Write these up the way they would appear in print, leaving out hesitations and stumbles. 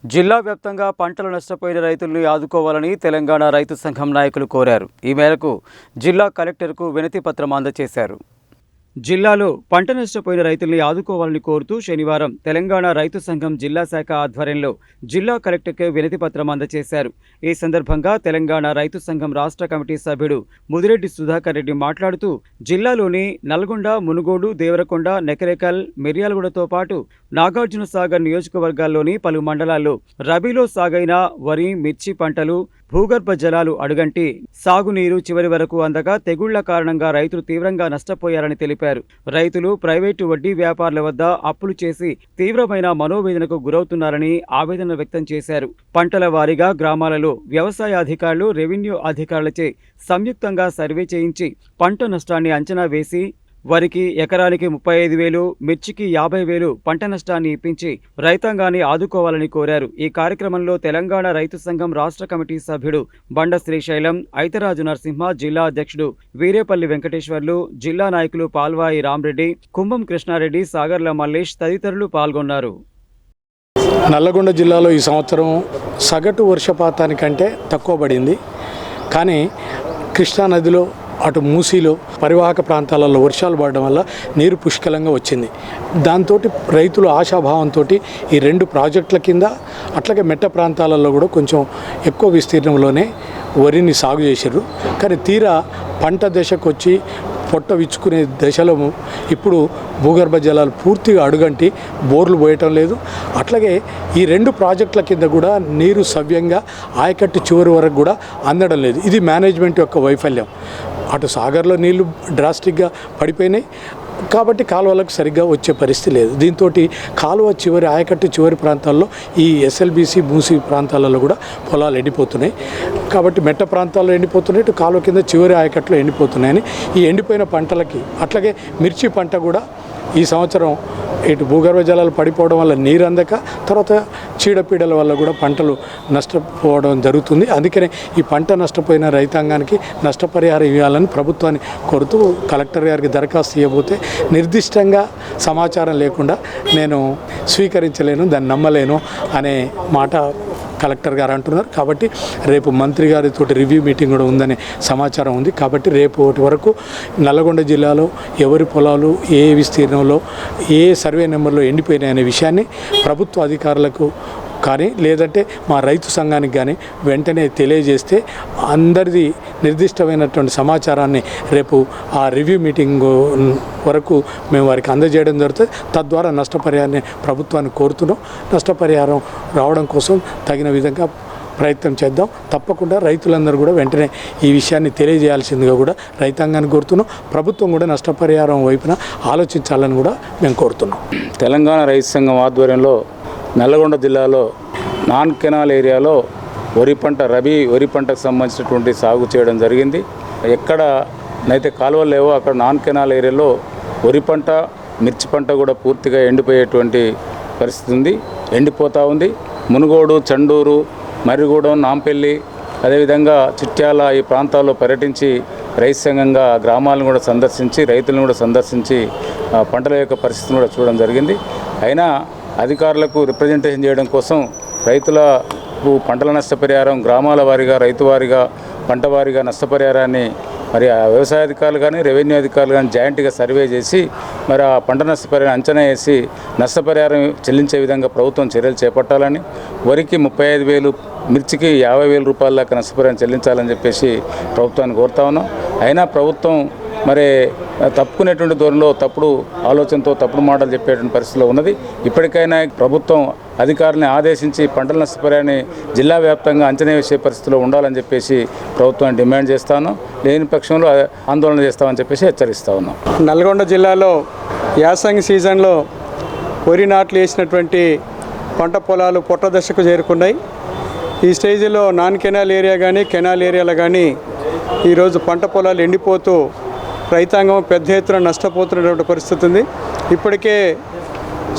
జిల్లా వ్యాప్తంగా పంటలు నష్టపోయిన రైతులను ఆదుకోవాలని తెలంగాణ రైతు సంఘం నాయకులు కోరారు. ఈ మేరకు జిల్లా కలెక్టర్కు వినతి పత్రం అందజేశారు. జిల్లాలో పంట నష్టపోయిన రైతుల్ని ఆదుకోవాలని కోరుతూ శనివారం తెలంగాణ రైతు సంఘం జిల్లా శాఖ ఆధ్వర్యంలో జిల్లా కలెక్టర్కు వినతి పత్రం అందజేశారు. ఈ సందర్భంగా తెలంగాణ రైతు సంఘం రాష్ట్ర కమిటీ సభ్యుడు ముదిరెడ్డి సుధాకర్ రెడ్డి మాట్లాడుతూ జిల్లాలోని నల్గొండ, మునుగోడు, దేవరకొండ, నెకరేకల్, మిర్యాలగూడతో పాటు నాగార్జున సాగర్ నియోజకవర్గాల్లోని పలు మండలాల్లో రబీలో సాగైన వరి, మిర్చి పంటలు భూగర్భ జలాలు అడుగంటి సాగునీరు చివరి వరకు అందగా తెగుళ్ల కారణంగా రైతులు తీవ్రంగా నష్టపోయారని తెలిపారు. రైతులు ప్రైవేటు వడ్డీ వ్యాపారుల వద్ద అప్పులు చేసి తీవ్రమైన మనోవేదనకు గురవుతున్నారని ఆవేదన వ్యక్తం చేశారు. పంటల వారీగా గ్రామాలలో వ్యవసాయ అధికారులు, రెవెన్యూ అధికారులచే సంయుక్తంగా సర్వే చేయించి పంట నష్టాన్ని అంచనా వేసి వరికి ఎకరానికి 35,000, మిర్చికి 50,000 పంట నష్టాన్ని ఇప్పించి రైతాంగాన్ని ఆదుకోవాలని కోరారు. ఈ కార్యక్రమంలో తెలంగాణ రైతు సంఘం రాష్ట్ర కమిటీ సభ్యుడు బండ శ్రీశైలం, ఐతరాజు నరసింహ, జిల్లా అధ్యక్షుడు వీరేపల్లి వెంకటేశ్వర్లు, జిల్లా నాయకులు పాల్వాయి రామరెడ్డి, కుంభం కృష్ణారెడ్డి, సాగర్ల మల్లేష్ తదితరులు పాల్గొన్నారు. నల్లగొండ జిల్లాలో ఈ సంవత్సరం సగటు వర్షపాతానికంటే తక్కువ పడింది. కానీ కృష్ణానదిలో అటు మూసీలో పరివాహక ప్రాంతాలలో వర్షాలు పడడం వల్ల నీరు పుష్కలంగా వచ్చింది. దాంతో రైతులు ఆశాభావంతో ఈ 2 ప్రాజెక్టుల కింద అట్లాగే మెట్ట ప్రాంతాలలో కూడా కొంచెం ఎక్కువ విస్తీర్ణంలోనే వరిని సాగు చేశారు. కానీ తీరా పంట దశకు వచ్చి పొట్ట విచ్చుకునే దశలో ఇప్పుడు భూగర్భ జలాలు పూర్తిగా అడుగంటి బోర్లు పోయటం లేదు. అట్లాగే ఈ 2 ప్రాజెక్టుల కింద కూడా నీరు సవ్యంగా ఆయకట్టు చివరి వరకు కూడా అందడం లేదు. ఇది మేనేజ్మెంట్ యొక్క వైఫల్యం. అటు సాగర్లో నీళ్లు డ్రాస్టిక్గా పడిపోయినాయి కాబట్టి కాలువలకు సరిగ్గా వచ్చే పరిస్థితి లేదు. దీంతో కాలువ చివరి ఆయకట్టు చివరి ప్రాంతాల్లో ఈ ఎస్ఎల్బీసీ మూసీ ప్రాంతాలలో కూడా పొలాలు ఎండిపోతున్నాయి. కాబట్టి మెట్ట ప్రాంతాల్లో ఎండిపోతున్నాయి, ఇటు కాలువ కింద చివరి ఆయకట్లో ఎండిపోతున్నాయని ఈ ఎండిపోయిన పంటలకి అట్లాగే మిర్చి పంట కూడా ఈ సంవత్సరం ఇటు భూగర్భ జలాలు పడిపోవడం వల్ల నీరు అందక తర్వాత చీడపీడల వల్ల కూడా పంటలు నష్టపోవడం జరుగుతుంది. అందుకనే ఈ పంట నష్టపోయిన రైతాంగానికి నష్టపరిహారం ఇవ్వాలని ప్రభుత్వాన్ని కోరుతూ కలెక్టర్ గారికి దరఖాస్తు ఇవ్వబోతే నిర్దిష్టంగా సమాచారం లేకుండా నేను స్వీకరించలేను, దాన్ని నమ్మలేను అనే మాట కలెక్టర్ గారు అంటున్నారు. కాబట్టి రేపు మంత్రి గారితో రివ్యూ మీటింగ్ కూడా ఉందనే సమాచారం ఉంది. కాబట్టి రేపు వరకు నల్లగొండ జిల్లాలో ఎవరి పొలాలు ఏ విస్తీర్ణంలో ఏ సర్వే నెంబర్లో ఎండిపోయినాయి అనే విషయాన్ని ప్రభుత్వ అధికారులకు కానీ లేదంటే మా రైతు సంఘానికి కానీ వెంటనే తెలియజేస్తే అందరిది నిర్దిష్టమైనటువంటి సమాచారాన్ని రేపు ఆ రివ్యూ మీటింగ్ వరకు మేము వారికి అందజేయడం జరుగుతుంది. తద్వారా నష్టపరిహారాన్ని ప్రభుత్వాన్ని కోరుతున్నాం. నష్టపరిహారం రావడం కోసం తగిన విధంగా ప్రయత్నం చేద్దాం. తప్పకుండా రైతులందరూ కూడా వెంటనే ఈ విషయాన్ని తెలియజేయాల్సిందిగా కూడా రైతాంగాన్ని కోరుతున్నాం. ప్రభుత్వం కూడా నష్టపరిహారం వైపున ఆలోచించాలని కూడా మేము కోరుతున్నాం. తెలంగాణ రైతు సంఘం ఆధ్వర్యంలో నల్లగొండ జిల్లాలో నాన్ కెనాల్ ఏరియాలో రబీ వరి పంటకు సంబంధించినటువంటి సాగు చేయడం జరిగింది. ఎక్కడనైతే కాలువలు లేవో అక్కడ నాన్ కెనాల్ ఏరియాలో వరి పంట, మిర్చి పంట కూడా పూర్తిగా ఎండిపోయేటువంటి పరిస్థితి ఉంది, ఎండిపోతూ ఉంది. మునుగోడు, చండూరు, మర్రిగూడెం, నాంపల్లి, అదేవిధంగా చిట్యాల ఈ ప్రాంతాల్లో పర్యటించి రైతు సంఘంగా గ్రామాలను కూడా సందర్శించి రైతులను కూడా సందర్శించి పంటల యొక్క పరిస్థితిని కూడా చూడడం జరిగింది. అయినా అధికారులకు రిప్రజెంటేషన్ చేయడం కోసం రైతులకు పంటల నష్టపరిహారం గ్రామాల వారీగా, రైతు వారీగా, పంట వారీగా నష్టపరిహారాన్ని మరి ఆ వ్యవసాయ అధికారులు కానీ రెవెన్యూ అధికారులు కానీ జాయింట్గా సర్వే చేసి మరి ఆ పంట నష్టపరిహారం అంచనా వేసి నష్టపరిహారం చెల్లించే విధంగా ప్రభుత్వం చర్యలు చేపట్టాలని, వరికి 35,000, మిర్చికి 50,000 రూపాయల దాకా నష్టపరిహారం చెల్లించాలని చెప్పేసి ప్రభుత్వాన్ని కోరుతా ఉన్నాం. అయినా ప్రభుత్వం మరి తప్పుకునేటువంటి ధోరణిలో తప్పుడు ఆలోచనతో తప్పుడు మాటలు చెప్పేటువంటి పరిస్థితిలో ఉన్నది. ఇప్పటికైనా ప్రభుత్వం అధికారులను ఆదేశించి పంటల నష్టపరిహారాన్ని జిల్లా వ్యాప్తంగా అంచనా వేసే పరిస్థితిలో ఉండాలని చెప్పేసి ప్రభుత్వాన్ని డిమాండ్ చేస్తాను. లేని పక్షంలో ఆందోళన చేస్తామని చెప్పేసి హెచ్చరిస్తా ఉన్నాం. నల్గొండ జిల్లాలో యాసంగి సీజన్లో వరి నాట్లు వేసినటువంటి పంట పొలాలు పొట్ట దశకు చేరుకున్నాయి. ఈ స్టేజ్లో నాన్ కెనాల్ ఏరియా కానీ కెనాల్ ఏరియాలో కానీ ఈరోజు పంట పొలాలు ఎండిపోతూ రైతాంగం పెద్ద ఎత్తున నష్టపోతున్నటువంటి పరిస్థితి ఉంది. ఇప్పటికే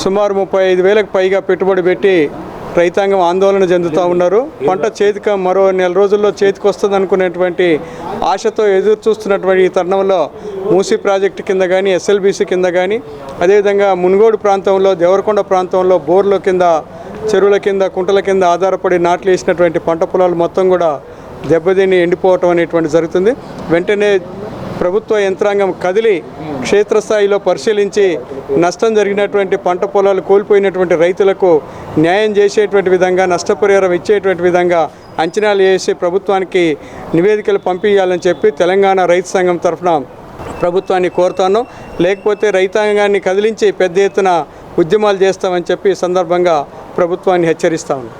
సుమారు 35,000కు పైగా పెట్టుబడి పెట్టి రైతాంగం ఆందోళన చెందుతూ ఉన్నారు. పంట చేతికి మరో నెల రోజుల్లో చేతికి వస్తుంది అనుకునేటువంటి ఆశతో ఎదురు చూస్తున్నటువంటి ఈ తరుణంలో మూసీ ప్రాజెక్టు కింద కానీ ఎస్ఎల్బీసీ కింద కానీ అదేవిధంగా మునుగోడు ప్రాంతంలో దేవరకొండ ప్రాంతంలో బోర్ల కింద చెరువుల కింద కుంటల కింద ఆధారపడి నాట్లు వేసినటువంటి పంట పొలాలు మొత్తం కూడా దెబ్బతిని ఎండిపోవటం అనేటువంటి జరుగుతుంది. వెంటనే ప్రభుత్వ యంత్రాంగం కదిలి క్షేత్రస్థాయిలో పరిశీలించి నష్టం జరిగినటువంటి పంట పొలాలు కోల్పోయినటువంటి రైతులకు న్యాయం చేసేటువంటి విధంగా నష్టపరిహారం ఇచ్చేటువంటి విధంగా అంచనాలు వేసి ప్రభుత్వానికి నివేదికలు పంపించాలని చెప్పి తెలంగాణ రైతు సంఘం తరఫున ప్రభుత్వాన్ని కోరుతాను. లేకపోతే రైతాంగాన్ని కదిలించి పెద్ద ఎత్తున ఉద్యమాలు చేస్తామని చెప్పి ఈ సందర్భంగా ప్రభుత్వాన్ని హెచ్చరిస్తాను.